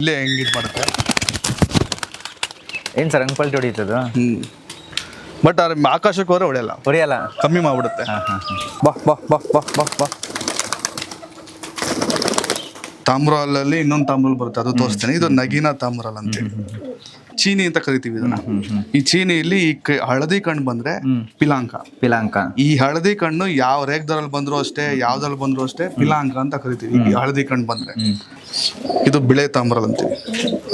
ಇಲ್ಲೇ ಹೆಂಗೆ ಇದು ಮಾಡುತ್ತೆ. ಏನು ಸರ್ ಹಂಗೆ ಪಲ್ಟಿ ಹೊಡಿತದ? ಬಟ್ ಅದ್ರ ಆಕಾಶಕ್ಕೆ ಹೋದ್ರೆ ಹೊಡೆಯಲ್ಲ, ಕಮ್ಮಿ ಮಾಡ್ಬಿಡುತ್ತೆ. ಬಾ ಬಾ ಬಾ ಬಾ ಬಾ ಬಾ ತಾಮ್ರಾಲಲ್ಲಿ ಇನ್ನೊಂದು ತಾಮ್ರಾಲ್ ಬರುತ್ತೆ, ಅದು ತೋರಿಸ್ತೇನೆ. ಇದು ನಗಿನ ತಾಮ್ರಾಲ್ ಅಂತೇಳಿ ಚೀನಿ ಅಂತ ಕರಿತೀವಿ ಇದನ್ನ. ಈ ಚೀನಿಯಲ್ಲಿ ಹಳದಿ ಕಣ್ಣು ಬಂದ್ರೆ ಪಿಲಾಂಕ. ಈ ಹಳದಿ ಕಣ್ಣು ಯಾವ ರೇಖದಲ್ಲಿ ಬಂದ್ರು ಅಷ್ಟೇ, ಯಾವ್ದ್ರಲ್ಲಿ ಬಂದ್ರು ಅಷ್ಟೇ ಪಿಲಾಂಕ ಅಂತ ಕರಿತೀವಿ. ಈ ಹಳದಿ ಕಣ್ಣು ಬಂದ್ರೆ ಇದು ಬಿಳೆ ತಾಮ್ರಾಲ್ ಅಂತೀವಿ.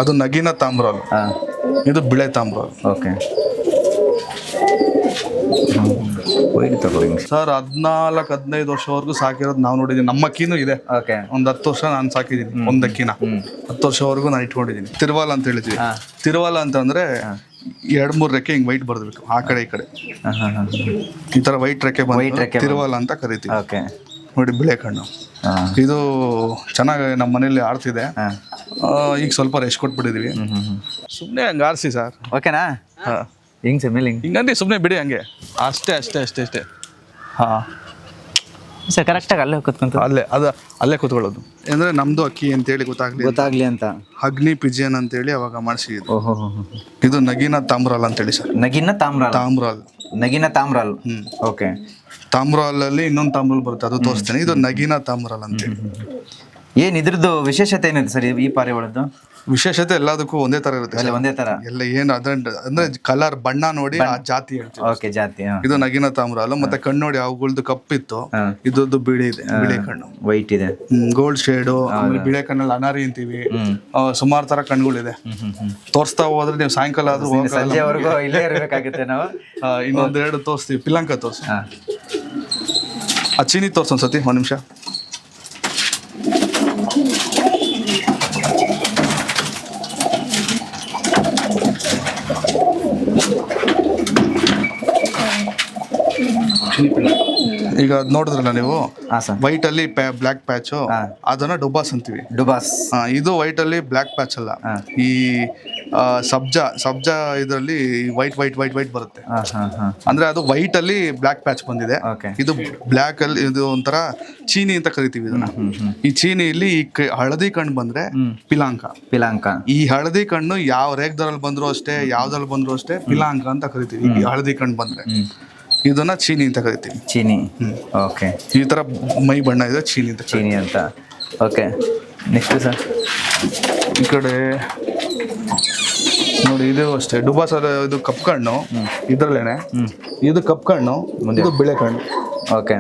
ಅದು ನಗಿನ ತಾಮ್ರಾಲ್, ಇದು ಬಿಳೆ ತಾಮ್ರಾಲ್. ಓಕೆ ಸರ್ 14-15 ವರ್ಷವರೆಗೂ ಸಾಕಿರೋದು ನಾವು ನೋಡಿದೀನಿ. ನಮ್ಮ ಅಕ್ಕಿನೂ ಇದೆ. ಒಂದ್ 10 ವರ್ಷ ನಾನು ಸಾಕಿದೀನಿ ಒಂದ್ ಅಕ್ಕಿನ. 10 ವರ್ಷವರೆಗೂ ನಾನು ಇಟ್ಕೊಂಡಿದ್ದೀನಿ. ತಿರುವಾಲ ಅಂತ ಹೇಳ್ತೀವಿ. ತಿರುವಾಲ ಅಂತಂದ್ರೆ 2-3 ರೆಕ್ಕೆ ಹಿಂಗ್ ವೈಟ್ ಬರ್ಬೇಕು ಆ ಕಡೆ ಈ ಕಡೆ. ಈ ತರ ವೈಟ್ ರೆಕ್ಕೆ ಬಂದ್ರೆ ತಿರುವಾಲ ಅಂತ ಕರಿತೀವಿ. ನೋಡಿ ಬಿಳೆ ಕಣ್ಣು ಇದು ಚೆನ್ನಾಗಿ ನಮ್ಮ ಮನೇಲಿ ಆಡ್ತಿದೆ. ಈಗ ಸ್ವಲ್ಪ ರೆಸ್ಟ್ ಕೊಟ್ಬಿಟ್ಟಿದೀವಿ. ಸುಮ್ಮನೆ ಹಂಗೆ ಆರಿಸಿ ಸರ್. ಓಕೆನಾ? ಹಿಂಗೆ ಸರ್ ಮೇಲೆ ಹಿಂಗಂದ್ರೆ ಸುಮ್ಮನೆ ಬಿಡಿ ಹಂಗೆ ಅಷ್ಟೇ. ಹಾಂ ಸರ್ ಕರೆಕ್ಟಾಗಿ ಅಲ್ಲೇ ಕೂತ್ಕೊಂತ ಅಲ್ಲೇ ಕೂತ್ಕೊಳ್ಳೋದು. ಅಂದರೆ ನಮ್ಮದು ಅಕ್ಕಿ ಅಂತೇಳಿ ಗೊತ್ತಾಗಲಿ ಅಂತ ಅಗ್ನಿ ಪಿಜಿಯನ್ ಅಂತೇಳಿ ಅವಾಗ ಮಾಡಿಸಿದ್ದು. ಓಹೋ ಇದು ನಗಿನ ತಾಮ್ರಾಲ್ ಅಂತೇಳಿ ಸರ್. ನಗಿನ ತಾಮ್ರಾಲ್. ಓಕೆ. ತಾಮ್ರಾಲಲ್ಲಿ ಇನ್ನೊಂದು ತಾಮ್ರಾಲ್ ಬರುತ್ತೆ, ಅದು ತೋರಿಸ್ತೇನೆ. ಇದು ನಗಿನ ತಾಮ್ರಾಲ್ ಅಂತೇಳಿ. ಏನು ಇದ್ರದ್ದು ವಿಶೇಷತೆ ಏನಿದೆ ಸರ್ ಈ ಪಾರಿವಾಳದ್ದು? ವಿಶೇಷತೆ ಎಲ್ಲದಕ್ಕೂ ಒಂದೇ ತರ ಇರುತ್ತೆ, ಒಂದೇ ತರ ಎಲ್ಲ ಏನು ಅಂದ್ರೆ ಕಲರ್ ಬಣ್ಣ ನೋಡಿ ಆ ಜಾತಿ ಹೇಳ್ತೀವಿ. ಓಕೆ, ಜಾತಿ. ಇದು ನಗಿನ ತಾಮ್ರಾಲ್. ಮತ್ತೆ ಕಣ್ಣು ನೋಡಿ ಅವುಗಳದ್ದು ಕಪ್ಪಿತ್ತು, ಇದ್ದು ಬಿಳಿ ಇದೆ, ಬಿಳಿ ಕಣ್ಣು ವೈಟ್ ಇದೆ, ಗೋಲ್ಡ್ ಶೇಡು. ಆಮೇಲೆ ಬಿಳೆ ಕಣ್ಣಲ್ಲಿ ಅನಾರಿ ಅಂತೀವಿ. ಸುಮಾರು ತರ ಕಣ್ಗಳಿದೆ. ತೋರಿಸ್ತಾ ಹೋದ್ರೆ ನೀವು ಸಾಯಂಕಾಲ ಆದ್ರೂ ಸಂಜೆವರೆಗೂ ಇಲ್ಲೇ ಇರಬೇಕಾಗುತ್ತೆ ನಾವು. ಇನ್ನೊಂದೆರಡು ತೋರಿಸ್ತೀವಿ. ಪಿಲಾಂಕ ತೋರ್ಸು, ಆ ಚೀನಿ ತೋರ್ಸು ಒಂದ್ಸತಿ, ಒಂದ್ ನಿಮಿಷ. ಈಗ ಅದ್ ನೋಡಿದ್ರಲ್ಲ ನೀವು, ವೈಟ್ ಅಲ್ಲಿ ಬ್ಲಾಕ್ ಪ್ಯಾಚ್, ಅದನ್ನ ಡುಬಾಸ್ ಅಂತೀವಿ. ಇದು ವೈಟ್ ಅಲ್ಲಿ ಬ್ಲಾಕ್ ಪ್ಯಾಚ್ ಅಲ್ಲ. ಈ ಸಬ್ಜಾ ಇದರಲ್ಲಿ ವೈಟ್ ಬರುತ್ತೆ. ಅಂದ್ರೆ ಅದು ವೈಟ್ ಅಲ್ಲಿ ಬ್ಲಾಕ್ ಪ್ಯಾಚ್ ಬಂದಿದೆ. ಇದು ಬ್ಲಾಕ್ ಅಲ್ಲಿ ಇದು ಒಂಥರ ಚೀನಿ ಅಂತ ಕರಿತೀವಿ ಇದನ್ನ. ಈ ಚೀನಿಯಲ್ಲಿ ಈ ಹಳದಿ ಕಣ್ಣು ಬಂದ್ರೆ ಪಿಲಾಂಕ. ಈ ಹಳದಿ ಕಣ್ಣು ಯಾವ ರೇಖದಲ್ಲಿ ಬಂದ್ರು ಅಷ್ಟೇ, ಯಾವ್ದ್ರಲ್ಲಿ ಬಂದ್ರು ಅಷ್ಟೇ ಪಿಲಾಂಕ ಅಂತ ಕರಿತೀವಿ. ಈ ಹಳದಿ ಕಣ್ಣು ಬಂದ್ರೆ ಇದನ್ನ ಚೀನಿ ಅಂತ ಕರಿತೀವಿ. ಚೀನಿ. ಓಕೆ. ಈ ತರ ಮೈ ಬಣ್ಣ ಇದೆ, ಚೀನಿ ಅಂತ. ಓಕೆ, ನೆಕ್ಸ್ಟ್ ಸರ್ ಈ ಕಡೆ ನೋಡಿ, ಇದು ಅಷ್ಟೇ ಡುಬಾಸ್. ಇದು ಕಪ್ ಕಣ್ಣು ಇದ್ರಲ್ಲೇನೆ. ಇದು ಕಪ್ ಕಣ್ಣು, ಇದು ಬಿಳೆ ಕಣ್ಣು. ಓಕೆ.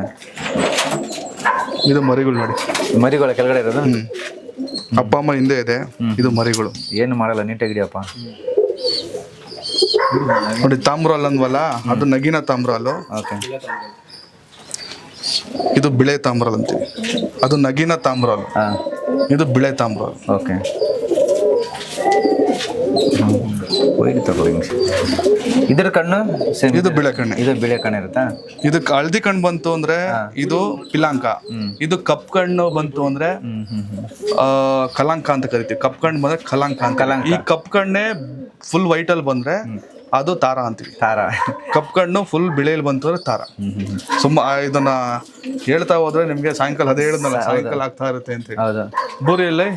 ಇದು ಮರಿಗಳು ನೋಡಿ, ಮರಿಗಳ ಕೆಳಗಡೆ ಇರೋದು. ಅಪ್ಪ ಅಮ್ಮ ಹಿಂದೆ ಇದೆ, ಇದು ಮರಿಗಳು. ಏನು ಮಾಡಲ್ಲ, ನೀಟಾಗಿಡಿಯಪ್ಪ. ನೋಡಿ ತಾಮ್ರಾಲ್ ಅಂದ್ವಲ್ಲ, ಅದು ನಗಿನ ತಾಮ್ರಾಲು. ಇದು ಬಿಳೆ ತಾಮ್ರಾಲ್ ಅಂತೀವಿ. ಅದು ನಗಿನ ತಾಮ್ರಾಲ್, ಇದು ಬಿಳೆ ತಾಮ್ರಾಲ್. ಓಕೆ. ಇದ್ರ ಕಣ್ಣು ಇದು ಬಿಳೆ ಕಣ್ಣು. ಇದು ಬಿಳೆ ಕಣ್ಣು ಇರುತ್ತಾ? ಇದು ಹಳದಿ ಕಣ್ಣು ಬಂತು ಅಂದ್ರೆ ಇದು ಪಿಲಾಂಕ. ಇದು ಕಪ್ ಕಣ್ಣು ಬಂತು ಅಂದ್ರೆ ಕಲಾಂಕ ಅಂತ ಕರಿತೀವಿ. ಕಪ್ ಕಣ್ಣು ಬಂದ್ರೆ ಕಲಾಂಕ ಅಂತ. ಈ ಕಪ್ ಕಣ್ಣೆ ಫುಲ್ ವೈಟ್ ಅಲ್ಲಿ ಬಂದ್ರೆ ಅದು ತಾರ ಅಂತೀವಿ. ಕಪ್ ಕಣ್ಣು ಫುಲ್ ಬಿಳೆಯಲ್ಲಿ ಬಂತು ಅಂದ್ರೆ ತಾರ. ಇದನ್ನ ಹೇಳ್ತಾ ಹೋದ್ರೆ ನಿಮ್ಗೆ ಸಾಯಂಕಾಲ ಅದೇ ಹೇಳಿದ್ನಲ್ಲ, ಸಾಯಂಕಾಲ ಆಗ್ತಾ ಇರುತ್ತೆ ಅಂತ ಹೇಳಿ. ಬೂರಿಯಲ್ಲಿ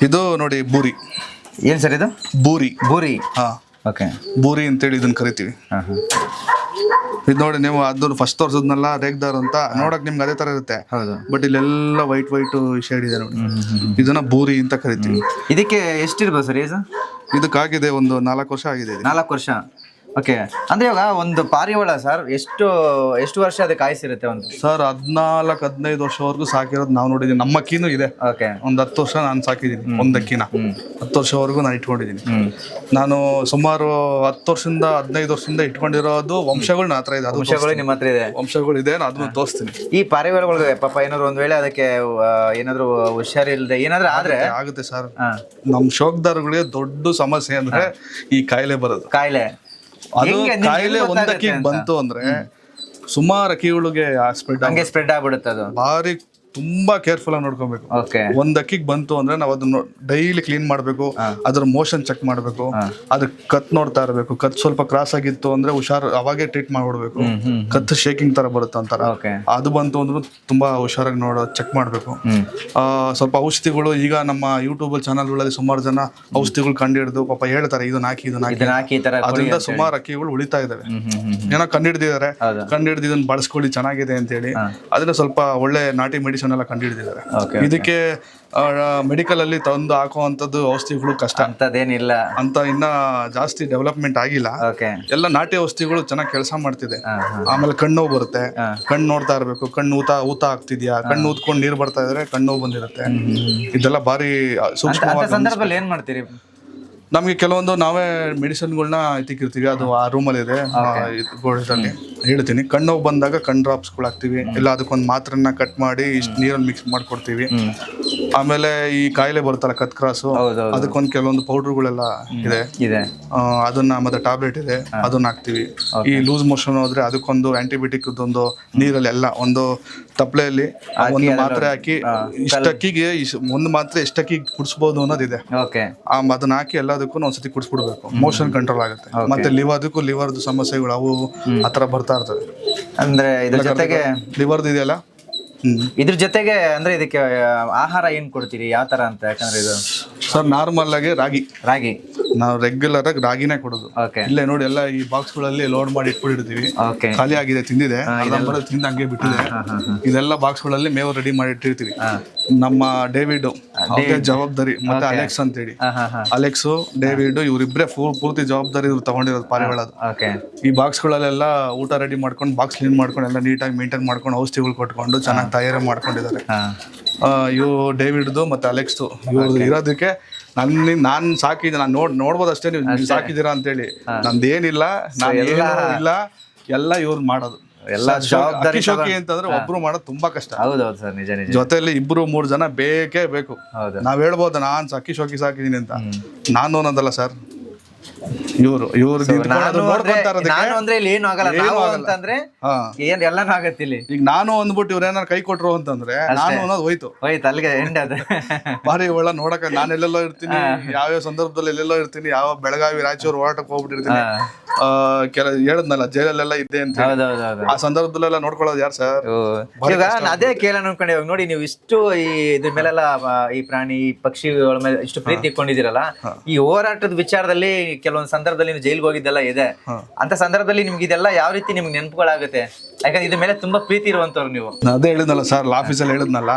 ಇದು ನೋಡಿ ಬೂರಿ. ಏನ್ ಸರ್ ಇದು? ಬೂರಿ. ಹಾ, ಓಕೆ. ಬೂರಿ ಅಂತೇಳಿ ಇದನ್ನ ಕರಿತೀವಿ. ಇದು ನೋಡಿ ನೀವು ಅದು ಫಸ್ಟ್ ತೋರ್ಸದ್ನಲ್ಲ ರೇಗ್ದಾರ್ ಅಂತ, ನೋಡಕ್ ನಿಮ್ಗೆ ಅದೇ ತರ ಇರುತ್ತೆ. ಬಟ್ ಇಲ್ಲೆಲ್ಲ ವೈಟ್ ಶೇಡ್ ಇದೆ ನೋಡಿ. ಇದನ್ನ ಬೂರಿ ಅಂತ ಕರಿತೀವಿ. ಇದಕ್ಕೆ ಎಷ್ಟಿರ್ಬೋದು ಸರ್ ಏಜ್? ಇದಕ್ಕಾಗಿದೆ ಒಂದು 4 ವರ್ಷ ಆಗಿದೆ. 4 ವರ್ಷ. ಓಕೆ. ಅಂದ್ರೆ ಇವಾಗ ಒಂದು ಪಾರಿವಾಳ ಸರ್ ಎಷ್ಟು ವರ್ಷ ಅದಕ್ಕೆ ಆಯ್ಸಿರುತ್ತೆ? ಒಂದು ಸರ್ 14-15 ವರ್ಷವರೆಗೂ ಸಾಕಿರೋದು ನಾವು ನೋಡಿದೀನಿ. ನಮ್ಮ ಅಕ್ಕಿನೂ ಇದೆ. ಒಂದ್ 10 ವರ್ಷ ನಾನು ಸಾಕಿದ್ದೀನಿ ಒಂದ್ ಅಕ್ಕಿನ. 10 ವರ್ಷವರೆಗೂ ನಾನು ಇಟ್ಕೊಂಡಿದ್ದೀನಿ. ನಾನು ಸುಮಾರು 10 ವರ್ಷದಿಂದ 15 ವರ್ಷದಿಂದ ಇಟ್ಕೊಂಡಿರೋದು ವಂಶಗಳು ನನ್ನ ಹತ್ರ ಇದೆ. ಅದು ನಿಮ್ಮ ಹತ್ರ ಇದೆ? ವಂಶಗಳು ಇದೆ, ನಾನು ಅದನ್ನ ತೋರಿಸ್ತೀನಿ. ಈ ಪಾರಿವಾಳಗಳಿಗೆ ಪಾಪ ಏನಾದ್ರು ಒಂದ್ ವೇಳೆ ಅದಕ್ಕೆ ಏನಾದ್ರು ಹುಷಾರಿಲ್ಲದೆ ಏನಾದ್ರು ಆದ್ರೆ ಆಗುತ್ತೆ ಸರ್. ನಮ್ ಶೋಕ್ದಾರಗಳಿಗೆ ದೊಡ್ಡ ಸಮಸ್ಯೆ ಅಂದ್ರೆ ಈ ಕಾಯಿಲೆ ಬರೋದು. ಅದು ಕಾಯಿಲೆ ಒಂದಕ್ಕೆ ಬಂತು ಅಂದ್ರೆ ಸುಮಾರು ಅಕ್ಕಿಗಳಿಗೆ ಸ್ಪ್ರೆಡ್ ಆಗ್ಬಿಡುತ್ತೆ. ಅದು ಭಾರಿ ತುಂಬಾ ಕೇರ್ಫುಲ್ ಆಗಿ ನೋಡ್ಕೊಬೇಕು. ಓಕೆ. ಒಂದ್ ಅಕ್ಕಿಗೆ ಬಂತು ಅಂದ್ರೆ ನಾವು ಅದನ್ನ ಡೈಲಿ ಕ್ಲೀನ್ ಮಾಡ್ಬೇಕು, ಅದ್ರ ಮೋಷನ್ ಚೆಕ್ ಮಾಡ್ಬೇಕು, ಅದ್ರ ಕತ್ ನೋಡ್ತಾ ಇರ್ಬೇಕು. ಕತ್ ಸ್ವಲ್ಪ ಕ್ರಾಸ್ ಆಗಿತ್ತು ಅಂದ್ರೆ ಹುಷಾರ್ ಅವಾಗೆ ಟ್ರೀಟ್ ಮಾಡ್ಬಿಡ್ಬೇಕು. ಕತ್ ಶೇಕಿಂಗ್ ತರ ಬರುತ್ತೆ ಅಂತಾರ, ಅದು ಬಂತು ಅಂದ್ರೂ ತುಂಬಾ ಹುಷಾರಾಗಿ ಚೆಕ್ ಮಾಡ್ಬೇಕು. ಸ್ವಲ್ಪ ಔಷಧಿಗಳು ಈಗ ನಮ್ಮ ಯೂಟ್ಯೂಬ್ ಚಾನಲ್ಗಳಲ್ಲಿ ಸುಮಾರು ಜನ ಔಷಧಿಗಳು ಕಂಡು ಹಿಡಿದು ಪಾಪ ಹೇಳ್ತಾರೆ ಇದನ್ನ ಹಾಕಿ ಅದರಿಂದ ಸುಮಾರು ಅಕ್ಕಿಗಳು ಉಳಿತಾ ಇದಾವೆ. ಏನೋ ಕಂಡು ಹಿಡಿದಿದ್ದಾರೆ, ಕಂಡು ಹಿಡಿದು ಇದನ್ನ ಬಳಸ್ಕೊಳ್ಳಿ ಚೆನ್ನಾಗಿದೆ ಅಂತ ಹೇಳಿ ಅದನ್ನ ಸ್ವಲ್ಪ ಒಳ್ಳೆ ನಾಟಿ ಮೆಡಿಸಿನ್ ಎಲ್ಲ ಕಂಡು ಹಿಡಿದಿದ್ದಾರೆ. ಇದಕ್ಕೆ ಮೆಡಿಕಲ್ ಅಲ್ಲಿ ತಂದು ಹಾಕುವಂತದ್ದು ಔಷಧಿಗಳು ಕಷ್ಟ ಅಂತದೇನಿಲ್ಲ ಅಂತ ಇನ್ನ ಜಾಸ್ತಿ ಡೆವಲಪ್ಮೆಂಟ್ ಆಗಿಲ್ಲ. ಎಲ್ಲ ನಾಟಿ ಔಷಧಿಗಳು ಚೆನ್ನಾಗಿ ಕೆಲಸ ಮಾಡ್ತಿದೆ. ಆಮೇಲೆ ಕಣ್ಣು ಬರುತ್ತೆ, ಕಣ್ಣು ನೋಡ್ತಾ ಇರ್ಬೇಕು, ಕಣ್ಣು ಊತ ಆಗ್ತಿದ್ಯಾ, ಕಣ್ಣು ಊದ್ಕೊಂಡು ನೀರ್ ಬರ್ತಾ ಇದ್ರೆ ಕಣ್ಣು ಬಂದಿರುತ್ತೆ. ಇದೆಲ್ಲ ಬಾರಿ ಸೂಕ್ಷ್ಮವಾದ ಸಂದರ್ಭದಲ್ಲಿ ಏನ್ ಮಾಡ್ತೀರಿ? ನಮ್ಗೆ ಕೆಲವೊಂದು ನಾವೇ ಮೆಡಿಸಿನ್ಗಳನ್ನ ಎತ್ತಿಕ್ಕಿರ್ತೀವಿ, ಅದು ಆ ರೂಮಲ್ಲಿ ಇದೆ ಗೋಡದಲ್ಲಿ ಹೇಳ್ತೀನಿ. ಕಣ್ಣು ಬಂದಾಗ ಕಣ್ ಡ್ರಾಪ್ಸ್ಗಳು ಹಾಕ್ತಿವಿ, ಇಲ್ಲ ಅದಕ್ಕೊಂದು ಮಾತ್ರನ್ನ ಕಟ್ ಮಾಡಿ ಇಷ್ಟು ನೀರಲ್ಲಿ ಮಿಕ್ಸ್ ಮಾಡ್ಕೊಡ್ತೀವಿ. ಆಮೇಲೆ ಈ ಕಾಯಿಲೆ ಬರುತ್ತಲ್ಲ ಕತ್ ಕ್ರಾಸು, ಅದಕ್ಕೊಂದು ಕೆಲವೊಂದು ಪೌಡರ್ಗಳೆಲ್ಲ ಇದೆ, ಅದನ್ನ ಮತ್ತೆ ಟ್ಯಾಬ್ಲೆಟ್ ಇದೆ ಅದನ್ನ ಹಾಕ್ತಿವಿ. ಈ ಲೂಸ್ ಮೋಷನ್ ಹೋದ್ರೆ ಅದಕ್ಕೊಂದು ಆಂಟಿಬಯೋಟಿಕ್ ಒಂದು ನೀರಲ್ಲಿ ಎಲ್ಲ ಒಂದು ತಪ್ಪಲೆಯಲ್ಲಿ ಒಂದು ಮಾತ್ರೆ ಹಾಕಿ ಇಷ್ಟಕ್ಕಿಗೆ ಒಂದು ಮಾತ್ರೆ ಎಷ್ಟಕ್ಕಿಗೆ ಕುಡಿಸ್ಬೋದು ಅನ್ನೋದಿದೆ. ಅದನ್ನ ಹಾಕಿ ಎಲ್ಲದಕ್ಕೂ ಒಂದ್ಸತಿ ಕುಡಿಸ್ಬಿಡ್ಬೇಕು, ಮೋಷನ್ ಕಂಟ್ರೋಲ್ ಆಗುತ್ತೆ. ಮತ್ತೆ ಲಿವರ್ದು ಸಮಸ್ಯೆಗಳು ಅವು ಆತರ ಬರ್ತಾ ಇರ್ತವೆ. ಅಂದ್ರೆ ಇದ್ರ ಜೊತೆಗೆ ಲಿವರ್ದು ಇದೆಯಲ್ಲ, ಇದ್ರ ಜೊತೆಗೆ ಅಂದ್ರೆ ಇದಕ್ಕೆ ಆಹಾರ ಏನ್ ಕೊಡ್ತೀರಿ, ಯಾವ ತರ ಅಂತ? ಯಾಕಂದ್ರೆ ಇದು ಸರ್ ನಾರ್ಮಲ್ ಆಗಿ ರಾಗಿ ನಾವು ರೆಗ್ಯುಲರ್ ಆಗಿ ರಾಗಿನೇ ಕೊಡೋದು. ಇಲ್ಲೇ ನೋಡಿ ಎಲ್ಲ ಈ ಬಾಕ್ಸ್ ಗಳಲ್ಲಿ ಲೋಡ್ ಮಾಡಿ ಇಟ್ಬಿಟ್ಟಿರ್ತೀವಿ, ಖಾಲಿ ಆಗಿದೆ, ತಿಂದಿದೆ, ತಿಂದ ಹಂಗೆ ಬಿಟ್ಟಿದೆ. ಇದೆಲ್ಲ ಬಾಕ್ಸ್ ಗಳಲ್ಲಿ ಮೇವು ರೆಡಿ ಮಾಡಿ ಇಟ್ಟಿರ್ತೀವಿ. ನಮ್ಮ ಡೇವಿಡ್ ಜವಾಬ್ದಾರಿ, ಮತ್ತೆ ಅಲೆಕ್ಸ್ ಅಂತ ಹೇಳಿ, ಅಲೆಕ್ಸ್ ಡೇವಿಡ್ ಇವರಿಬ್ರೆ ಪೂರ್ತಿ ಜವಾಬ್ದಾರಿ ಇವ್ರು ತಗೊಂಡಿರೋದು ಪಾರಿವಾಳದು. ಈ ಬಾಕ್ಸ್ ಗಳಲ್ಲೆಲ್ಲ ಊಟ ರೆಡಿ ಮಾಡ್ಕೊಂಡು ಬಾಕ್ಸ್ ಕ್ಲೀನ್ ಮಾಡ್ಕೊಂಡು ಎಲ್ಲ ನೀಟಾಗಿ ಮೇಂಟೈನ್ ಮಾಡ್ಕೊಂಡು ಔಷಧಿಗಳು ಕೊಟ್ಕೊಂಡು ಚೆನ್ನಾಗಿ ತಯಾರಿ ಮಾಡ್ಕೊಂಡಿದ್ದಾರೆ. ಇವು ಡೇವಿಡ್ದು ಮತ್ತೆ ಅಲೆಕ್ಸ್ದು ಇವ್ರದ್ದು ಇರೋದಕ್ಕೆ ನಾನ್ ಸಾಕಿದ್ದೆ. ನಾನು ನೋಡ್ಬೋದು ಅಷ್ಟೇ, ನೀವು ಸಾಕಿದ್ದೀರಾ ಅಂತೇಳಿ. ನಂದೇನಿಲ್ಲ, ಇಲ್ಲ, ಎಲ್ಲ ಇವ್ರು ಮಾಡೋದು. ಎಲ್ಲ ಜವಾಬ್ದಾರಿ ಶೋಕಿ ಅಂತಂದ್ರೆ ಒಬ್ರು ಮಾಡೋದು ತುಂಬಾ ಕಷ್ಟ. ಹೌದೌದು ಸರ್, ನಿಜ ನಿಜ. ಜೊತೆಲಿ 2-3 ಜನ ಬೇಕೇ ಬೇಕು. ನಾವ್ ಹೇಳ್ಬೋದು ನಾನ್ ಅಕ್ಕಿ ಶೋಕಿ ಸಾಕಿದೀನಿ ಅಂತ, ನಾನು ಅನ್ನೋದಲ್ಲ ಸರ್. ಇವ್ರು ಅಂದ್ರೆ ಇಲ್ಲಿ ಏನು ಆಗಲ್ಲ, ನಾವು ಅಂತಂದ್ರೆ ಎಲ್ಲಾನು ಆಗತ್ತೆ ಇಲ್ಲಿ. ಈಗ ನಾನು ಅಂದ್ಬಿಟ್ಟು ಇವ್ರ ಏನಾರು ಕೈ ಕೊಟ್ರು ಅಂತಂದ್ರೆ ನಾನು ಅನ್ನೋದು ಹೋಯ್ತು ಅಲ್ಲಿಗೆ ಎಂಡ್ ಅದು. ಬಾರಿ ಒಳ್ಳೆ ನೋಡಕ ನಾನು ಎಲ್ಲೆಲ್ಲೋ ಇರ್ತೀನಿ, ಯಾವ್ಯಾವ ಸಂದರ್ಭದಲ್ಲಿ ಎಲ್ಲೆಲ್ಲೋ ಇರ್ತೀನಿ, ಯಾವ ಬೆಳಗಾವಿ ರಾಯಚೂರು ಹೋರಾಟಕ್ಕೆ ಹೋಗ್ಬಿಟ್ಟಿರ್ತೀನಿ. ಹೇಳದ್ನಲ್ಲ ಜೈಲಲ್ಲೆಲ್ಲ ಇದ್ದೆ ಅಂತ, ಆ ಸಂದರ್ಭದಲ್ಲೆಲ್ಲ ನೋಡ್ಕೊಳ್ಳೋದು ಯಾರು ಸರ್? ಈಗ ಅದೇ ಕೇಳೋಣ ಅನ್ಕೊಂಡೆ. ಇವಾಗ ನೋಡಿ, ನೀವು ಇಷ್ಟು ಇದ್ರ ಮೇಲೆಲ್ಲ ಈ ಪ್ರಾಣಿ ಪಕ್ಷಿಗಳ ಮೇಲೆ ಇಷ್ಟು ಪ್ರೀತಿ ಇಟ್ಕೊಂಡಿದ್ದೀರಲ್ಲ, ಈ ಹೋರಾಟದ ವಿಚಾರದಲ್ಲಿ ಕೆಲವೊಂದು ಸಂದರ್ಭದಲ್ಲಿ ನೀವು ಜೈಲ್ಗೆ ಹೋಗಿದ್ದೆಲ್ಲ ಇದೆ. ಅಂತ ಸಂದರ್ಭದಲ್ಲಿ ನಿಮ್ಗೆ ಇದೆಲ್ಲ ಯಾವ ರೀತಿ ನಿಮ್ಗೆ ನೆನಪುಗಳಾಗುತ್ತೆ? ಯಾಕಂದ್ರೆ ಇದ್ರ ಮೇಲೆ ತುಂಬಾ ಪ್ರೀತಿ ಇರುವಂತವ್ರು ನೀವು. ಅದೇ ಹೇಳಿದ್ನಲ್ಲ ಸರ್, ಆಫೀಸಲ್ಲಿ ಹೇಳಿದ್ನಲ್ಲ,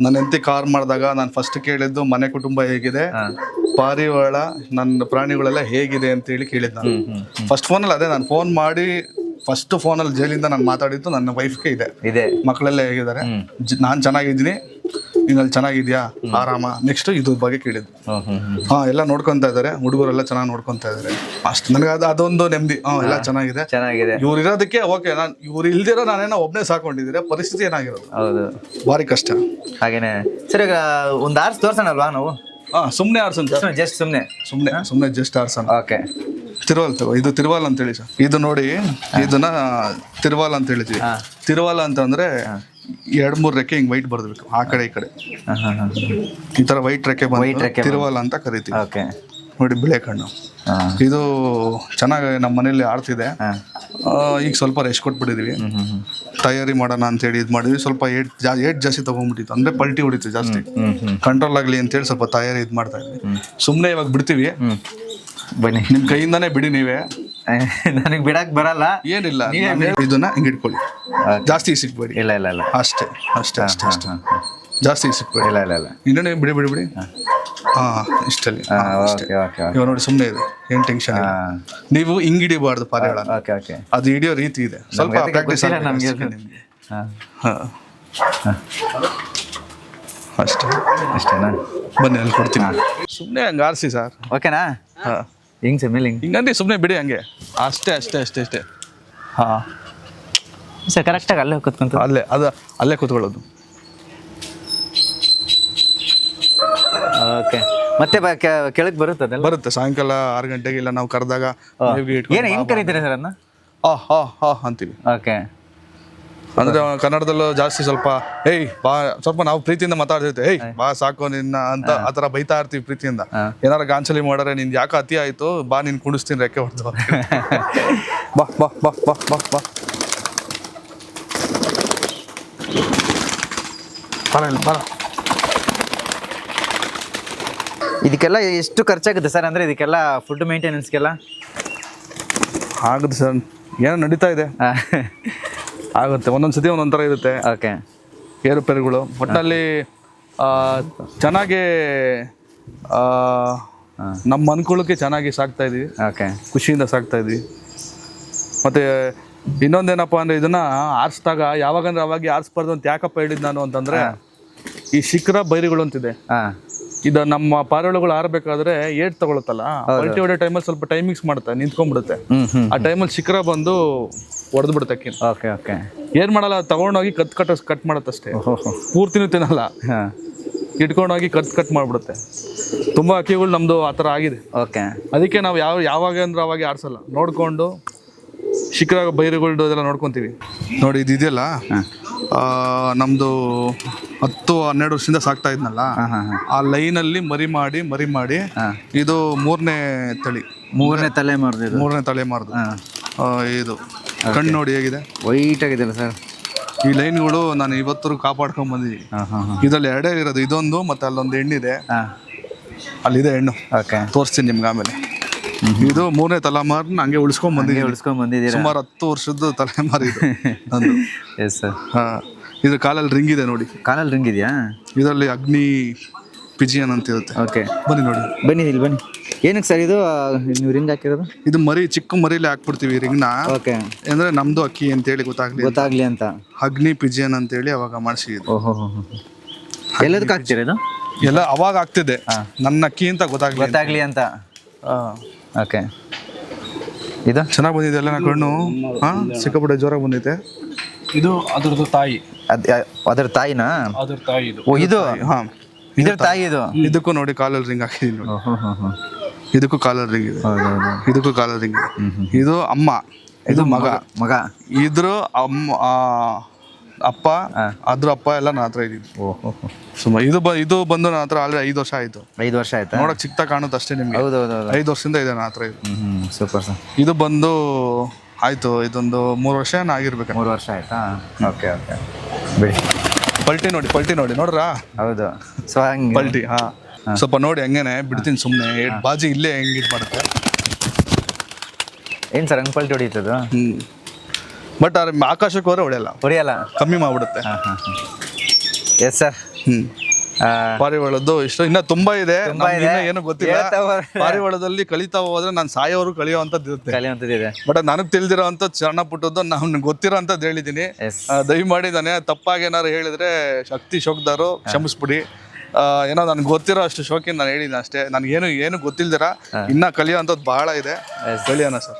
ನನ್ನ ಹೆಂಡತಿ ಕಾರ್ ಮಾಡಿದಾಗ ನಾನು ಫಸ್ಟ್ ಕೇಳಿದ್ದು ಮನೆ ಕುಟುಂಬ ಹೇಗಿದೆ, ಪಾರಿವಾಳ ನನ್ನ ಪ್ರಾಣಿಗಳೆಲ್ಲ ಹೇಗಿದೆ ಅಂತ ಹೇಳಿ ಕೇಳಿದ್ ನಾನು ಫಸ್ಟ್ ಫೋನಲ್ಲಿ. ಅದೇ ನಾನು ಫೋನ್ ಮಾಡಿ ಫಸ್ಟ್ ಫೋನಲ್ಲಿ ಜೈಲಿಂದ ನಾನು ಮಾತಾಡಿದ್ದು ನನ್ನ ವೈಫ್ಗೆ ಇದೆ, ಮಕ್ಕಳೆಲ್ಲ ಹೇಗಿದ್ದಾರೆ, ನಾನು ಚೆನ್ನಾಗಿದ್ದೀನಿ, ನೀನಲ್ಲಿ ಚೆನ್ನಾಗಿದ್ಯಾ, ಆರಾಮ, ನೆಕ್ಸ್ಟ್ ಇದ್ರ ಬಗ್ಗೆ ಕೇಳಿದ್ದು. ಎಲ್ಲ ನೋಡ್ಕೊಂತ ಇದಾರೆ, ಹುಡುಗರೆಲ್ಲ ಚೆನ್ನಾಗಿ ನೋಡ್ಕೊಂತ ಇದಾರೆ ಅಷ್ಟು. ನನಗೆ ಅದೊಂದು ನೆಮ್ಮದಿ, ಎಲ್ಲ ಚೆನ್ನಾಗಿದೆ. ಇವ್ರು ಇರೋದಕ್ಕೆ ಓಕೆ. ನಾನು ಇವ್ರು ಇಲ್ದಿರೋ ನಾನೇನೋ ಒಬ್ಬನೇ ಸಾಕೊಂಡಿದ್ರೆ ಪರಿಸ್ಥಿತಿ ಏನಾಗಿರೋದು, ಭಾರಿ ಕಷ್ಟ. ಹಾಗೇನೆ ಸರ್, ಈಗ ಒಂದು ಆರ್ಸ್ ತೋರ್ಸೋಣಲ್ವಾ ನಾವು? ಸುಮ್ನೆ ಆರ್ಸನ್ ಸರ್, ಜಸ್ಟ್ ಸುಮ್ನೆ ಜಸ್ಟ್ ಆರ್ಸನ್. ಓಕೆ, ಇದು ತಿರುವಾಲ್ ಅಂತ ಹೇಳಿ ಸರ್. ಇದು ನೋಡಿ, ಇದನ್ನ ತಿರುವಾಲ್ ಅಂತ ಹೇಳಿದ್ವಿ. ತಿರುವಾಲ ಅಂತಂದ್ರೆ 2-3 ರೆಕ್ಕೆ ಹಿಂಗ್ ವೈಟ್ ಬರ್ಬೇಕು, ಆ ಕಡೆ ಈ ಕಡೆ ಈ ತರ ವೈಟ್ ರೆಕ್ಕೆ ಬಂದು ತಿರುವಾಲ ಅಂತ ಕರಿತೀವಿ. ನೋಡಿ, ಬಿಳೆ ಕಣ್ಣು. ಇದು ಚೆನ್ನಾಗಿ ನಮ್ಮ ಮನೇಲಿ ಆಡ್ತಿದೆ. ಈಗ ಸ್ವಲ್ಪ ರೆಸ್ಟ್ ಕೊಟ್ಬಿಟ್ಟಿದೀವಿ, ತಯಾರಿ ಮಾಡೋಣ ಅಂತ ಹೇಳಿ ಇದು ಮಾಡಿದ್ವಿ. ಸ್ವಲ್ಪ ಏಟ್ ಜಾಸ್ತಿ ತಗೊಂಡ್ಬಿಟ್ಟಿತ್ತು, ಅಂದ್ರೆ ಪಲ್ಟಿ ಹೊಡಿತು ಜಾಸ್ತಿ, ಕಂಟ್ರೋಲ್ ಆಗ್ಲಿ ಅಂತ ಹೇಳಿ ಸ್ವಲ್ಪ ತಯಾರಿ ಇದು ಮಾಡ್ತಾ ಇದ್ವಿ. ಸುಮ್ನೆ ಇವಾಗ ಬಿಡ್ತೀವಿ, ಬನ್ನಿ, ನಿಮ್ ಕೈಯಿಂದಾನೇ ಬಿಡಿ ನೀವೇ. ನನಗೆ ಬಿಡಕ್ ಬರಲ್ಲ, ಏನಿಲ್ಲ. ಇದನ್ನ ಹಿಂಗ್ ಇಟ್ಕೊಳ್ಳಿ, ಜಾಸ್ತಿ ಸಿಕ್ಬೇಡಿ. ಇಲ್ಲ ಅಷ್ಟೇ ಜಾಸ್ತಿ ಸಿಕ್ಬೇಡಿ. ಇಲ್ಲ ಇನ್ನೂ ಬಿಡಿ. ಇಷ್ಟಲ್ಲಿ ಇವಾಗ ನೋಡಿ, ಸುಮ್ಮನೆ ಇದೆ, ಏನ್ ಟೆನ್ಷನ್. ನೀವು ಹಿಂಗ್ ಹಿಡಿಬಾರ್ದು ಪಾರಿವಾಳ, ಅದು ಹಿಡಿಯೋ ರೀತಿ ಇದೆ, ಸ್ವಲ್ಪ ಪ್ರಾಕ್ಟೀಸ್ ನಮ್ಗೆ. ಅಷ್ಟೇನಾ? ಬನ್ನಿ, ಅಲ್ಲಿ ಕೊಡ್ತೀನಿ. ಸುಮ್ಮನೆ ಹಂಗೆ ಆರಿಸಿ ಸರ್, ಓಕೆನಾ? ಹಿಂಗ್ ಸರ್, ಮೇಲೆ ಹಿಂಗಂದ್ರೆ ಸುಮ್ಮನೆ ಬಿಡಿ ಹಂಗೆ, ಅಷ್ಟೇ. ಸರ್ ಕರೆಕ್ಟಾಗಿ ಅಲ್ಲೇ ಕೂತ್ಕೊಂತ, ಅಲ್ಲೇ ಕೂತ್ಕೊಳ್ಳೋದು. ಓಕೆ, ಮತ್ತೆ ಕೆಳಗೆ ಬರುತ್ತೆ ಸಾಯಂಕಾಲ 6 ಗಂಟೆಗೆ. ಇಲ್ಲ ನಾವು ಕರೆದಾಗ ಹೆಂಗ್ ಕರೀತೀರಾ ಸರ್ ಅದನ್ನ? ಅಂತೀವಿ. ಓಕೆ, ಅಂದ್ರೆ ಕನ್ನಡದಲ್ಲೂ ಜಾಸ್ತಿ ಸ್ವಲ್ಪ ಏಯ್ ಬಾ, ಸ್ವಲ್ಪ ನಾವು ಪ್ರೀತಿಯಿಂದ ಮಾತಾಡ್ತಿರ್ತೀವಿ, ಏಯ್ ಬಾ ಸಾಕು ನಿನ್ನ ಅಂತ ಆತರ ಬೈತಾ ಇರ್ತೀವಿ ಪ್ರೀತಿಯಿಂದ. ಏನಾರ ಗಾಂಚಲಿ ಮಾಡರೆ ನಿನ್ ಯಾಕೆ ಅತಿ ಆಯ್ತು, ಬಾ ನೀನ್ ಕುಣಿಸ್ತೀನಿ ರೆಕ್ಕೆ ಹೊಡೆದು. ಬಾ ಬಾ ಬಾ ಬಾ ಬಾ ಬಾ ಬರ. ಇದಕ್ಕೆಲ್ಲ ಎಷ್ಟು ಖರ್ಚಾಗುತ್ತೆ ಸರ್? ಅಂದ್ರೆ ಇದಕ್ಕೆಲ್ಲ ಫುಡ್ ಮೇಂಟೆನೆನ್ಸ್ಗೆಲ್ಲ ಆಗುತ್ತೆ ಸರ್, ಏನೋ ನಡೀತಾ ಇದೆ, ಆಗುತ್ತೆ. ಒಂದೊಂದ್ಸತಿ ಒಂದೊಂಥರ ಇರುತ್ತೆ ಓಕೆ, ಏರುಪೇರುಗಳು. ಒಟ್ಟಿನಲ್ಲಿ ಚೆನ್ನಾಗಿ ನಮ್ಮ ಅನುಕೂಲಕ್ಕೆ ಚೆನ್ನಾಗಿ ಸಾಕ್ತಾ ಇದೀವಿ, ಓಕೆ, ಖುಷಿಯಿಂದ ಸಾಕ್ತಾ ಇದ್ವಿ. ಮತ್ತೆ ಇನ್ನೊಂದೇನಪ್ಪ ಅಂದ್ರೆ ಇದನ್ನ ಆರಿಸಿದಾಗ ಯಾವಾಗಂದ್ರೆ ಅವಾಗ ಆರಿಸ್ಬಾರ್ದು ಅಂತ ಯಾಕಪ್ಪ ಹೇಳಿದ್ ನಾನು ಅಂತಂದ್ರೆ, ಈ ಶಿಖರ ಬೈರಿಗಳು ಅಂತಿದೆ, ಇದು ನಮ್ಮ ಪಾರಿವಾಳಗಳು ಆರಬೇಕಾದ್ರೆ ಏಟ್ ತಗೊಳುತ್ತಲ್ಲ, ಪಲ್ಟಿ ಹೊಡೆ ಟೈಮಲ್ಲಿ ಸ್ವಲ್ಪ ಟೈಮಿಂಗ್ಸ್ ಮಾಡುತ್ತೆ, ನಿಂತ್ಕೊಂಡ್ಬಿಡುತ್ತೆ. ಆ ಟೈಮಲ್ಲಿ ಶಿಖರ ಬಂದು ಹೊಡೆದು ಬಿಡುತ್ತೆ ಅಕ್ಕಿ. ಓಕೆ ಓಕೆ, ಏನ್ ಮಾಡಲ್ಲ, ತಗೊಂಡೋಗಿ ಕಟ್ ಮಾಡುತ್ತಷ್ಟೇ, ಪೂರ್ತಿನೂ ತಿನ್ನಲ್ಲ, ಇಟ್ಕೊಂಡೋಗಿ ಕಟ್ ಮಾಡ್ಬಿಡುತ್ತೆ. ತುಂಬಾ ಅಕ್ಕಿಗಳು ನಮ್ದು ಆ ಥರ ಆಗಿದೆ. ಓಕೆ, ಅದಕ್ಕೆ ನಾವು ಯಾವಾಗ ಅಂದ್ರೆ ಅವಾಗ ಆರಿಸಲ್ಲ, ನೋಡ್ಕೊಂಡು ಶಿಖರ ಬೈರುಗಳ್ದು ಅದೆಲ್ಲ ನೋಡ್ಕೊಂತೀವಿ. ನೋಡಿ ಇದೆಯಲ್ಲ, ನಮ್ದು 10-12 ವರ್ಷದಿಂದ ಸಾಕ್ತಾ ಇದ್ನಲ್ಲ, ಆ ಲೈನಲ್ಲಿ ಮರಿ ಮಾಡಿ ಇದು ಮೂರನೇ ತಲೆಮಾರ್ದು. ಇದು ಕಣ್ಣು ನೋಡಿ ಹೇಗಿದೆ, ವೈಟ್ ಆಗಿದೆ ಸರ್. ಈ ಲೈನ್ಗಳು ನಾನು ಇವತ್ತರೂ ಕಾಪಾಡ್ಕೊಂಡ್ ಬಂದಿದ್ದೀನಿ. ಇದ್ರಲ್ಲಿ 2 ಇರೋದು, ಇದೊಂದು ಮತ್ತೆ ಅಲ್ಲೊಂದು ಹೆಣ್ಣಿದೆ, ಅಲ್ಲಿದೆ ಹೆಣ್ಣು, ತೋರಿಸ್ತೀನಿ ನಿಮ್ಗೆ ಆಮೇಲೆ. ಇದು 3ನೇ ತಲೆಮಾರನ್ನ ಹಂಗೆ ಉಳಿಸ್ಕೊಂಡ್ ಬಂದಿದ್ದೀವಿ. ಸುಮಾರು 10 ವರ್ಷದ ತಲೆಮಾರು ಇದು ನಂದು. ಇದು ಕಾಲಲ್ಲಿ ರಿಂಗ್ ಇದೆ ನೋಡಿ. ಕಾಲಲ್ಲಿ ರಿಂಗ್ ಇದೆಯಾ? ಇದರಲ್ಲಿ ಅಗ್ನಿ ಪಿಜಿಯನ್ ಅಂತ ಇರುತ್ತೆ. ಓಕೆ, ಬನ್ನಿ ನೋಡಿ, ಇಲ್ಲಿ ಬನ್ನಿ. ಏನಕ್ಕೆ ಸರ್ ಇದು ನೀವು ರಿಂಗ್ ಹಾಕಿರೋದು? ಇದು ಮರಿ, ಚಿಕ್ಕ ಮರಿಲಿ ಹಾಕ್ಬಿಡ್ತೀವಿ ರಿಂಗ್ನ. ಓಕೆ, ಅಂದ್ರೆ ನಮ್ದು ಅಕ್ಕಿ ಅಂತೇಳಿ ಗೊತ್ತಾಗ್ಲಿ ಅಂತ ಅಗ್ನಿ ಪಿಜಿಯನ್ ಅಂತೇಳಿ ಅವಾಗ ಮಾಡಿಸಿದ್ದು. ಓಹೋ, ಎಲ್ಲದಕ್ಕೆ ಹಾಕ್ತೀರ ಇದು? ಎಲ್ಲ ಅವಾಗ ಆಗ್ತಿದೆ, ನನ್ನ ಅಕ್ಕಿ ಅಂತ ಗೊತ್ತಾಗ್ಲಿ ಅಂತ. ಓಕೆ, ಇದು ಚೆನ್ನಾಗಿ ಬಂದಿದೆ ಎಲ್ಲ. ಕಣ್ಣು ಸಿಕ್ಕಾಪಟ್ಟೆ ಜೋರಾಗಿ ಬಂದೈತೆ. ಇದು ಅದ್ರದ್ದು ತಾಯಿ. ಅದರ ತಾಯಿನಾ? ಅದ್ರ ತಾಯಿ ಇದು. ಓ, ಇದು ಇದ್ರ ತಾಯಿ ಇದು. ಇದಕ್ಕೂ ನೋಡಿ ಕಾಲಲ್ಲಿ ರಿಂಗ್ ಹಾಕಿದೀನಿ ನೋಡಿ. ಇದಕ್ಕೂ ಕಾಲಲ್ಲಿ ರಿಂಗ್ ಇದೆ, ಇದಕ್ಕೂ ಕಾಲಲ್ಲಿ ರಿಂಗ್ ಇದೆ. ಇದು ಅಮ್ಮ, ಇದು ಮಗ. ಇದ್ರ ಅಮ್ಮ ಅಪ್ಪ, ಅದ್ರ ಅಪ್ಪ ಎಲ್ಲ ನನ್ನ ಹತ್ರ ಇದ್ದೀವಿ. ಇದು ಬಂದು ನನ್ನ ಹತ್ರ ಆಲ್ರೆಡಿ 5 ವರ್ಷ ಆಯ್ತು. 5 ವರ್ಷ ಆಯ್ತಾ? ನೋಡಕ್ ಚಿಕ್ಕ ಕಾಣುತ್ತೆ ಅಷ್ಟೇ ನಿಮ್ಗೆ. 5 ವರ್ಷದಿಂದ ಇದೆ ನನ್ನ ಹತ್ರ ಇದು. Super sir. ಇದು ಬಂದು ಆಯ್ತು, ಇದೊಂದು 3 ವರ್ಷ ಆಗಿರ್ಬೇಕು. 3 ವರ್ಷ ಆಯ್ತಾ? ಓಕೆ ಓಕೆ, ಬಿಡಿ. ಪಲ್ಟಿ ನೋಡಿ ನೋಡ್ರಾ? ಹೌದು, ಸೊ ಹಂಗೆ ಪಲ್ಟಿ. ಸ್ವಲ್ಪ ನೋಡಿ ಹಂಗೇನೆ ಬಿಡ್ತೀನಿ ಸುಮ್ಮನೆ. ಬಾಜಿ ಇಲ್ಲೇ ಹೆಂಗೆ ಇದು ಮಾಡುತ್ತೆ. ಏನು ಸರ್ ಹಂಗೆ ಪಲ್ಟಿ ಹೊಡಿತದ? ಬಟ್ ಆಕಾಶಕ್ಕೆ ಹೋದ್ರೆ ಹೊಡೆಯಲ್ಲ, ಕಮ್ಮಿ ಮಾಡ್ಬಿಡುತ್ತೆ. Yes sir. ಪಾರಿವಾಳದ್ದು ಇಷ್ಟ ಇನ್ನ ತುಂಬಾ ಇದೆ, ಏನು ಗೊತ್ತಿಲ್ಲ. ಪಾರಿವಾಳದಲ್ಲಿ ಕಲಿತಾ ಹೋದ್ರೆ ನಾನು ಸಾಯೋರು ಕಲಿಯುವಂತದ್ದು ಇರುತ್ತೆ. ಬಟ್ ನನಗೆ ತಿಳಿದಿರೋ ಅಂತ ಸಣ್ಣ ಪುಟ್ಟದ್ದು ನಾನು ಗೊತ್ತಿರೋ ಅಂತದ್ದು ಹೇಳಿದೀನಿ. ದಯಮಾಡಿ ನಾನು ತಪ್ಪಾಗಿ ಏನಾರು ಹೇಳಿದ್ರೆ ಶಕ್ತಿ ಶೋಕ್ದಾರು ಕ್ಷಮಿಸ್ಬಿಡಿ. ಏನೋ ನನ್ಗೆ ಗೊತ್ತಿರೋ ಅಷ್ಟು ಶೋಕಿನ ನಾನು ಹೇಳಿದ್ದೀನಿ ಅಷ್ಟೇ. ನನಗೇನು ಗೊತ್ತಿಲ್ದಿರ ಇನ್ನ ಕಲಿಯೋ ಅಂತದ್ದು ಬಹಳ ಇದೆ. ಕಲಿಯೋಣ ಸರ್.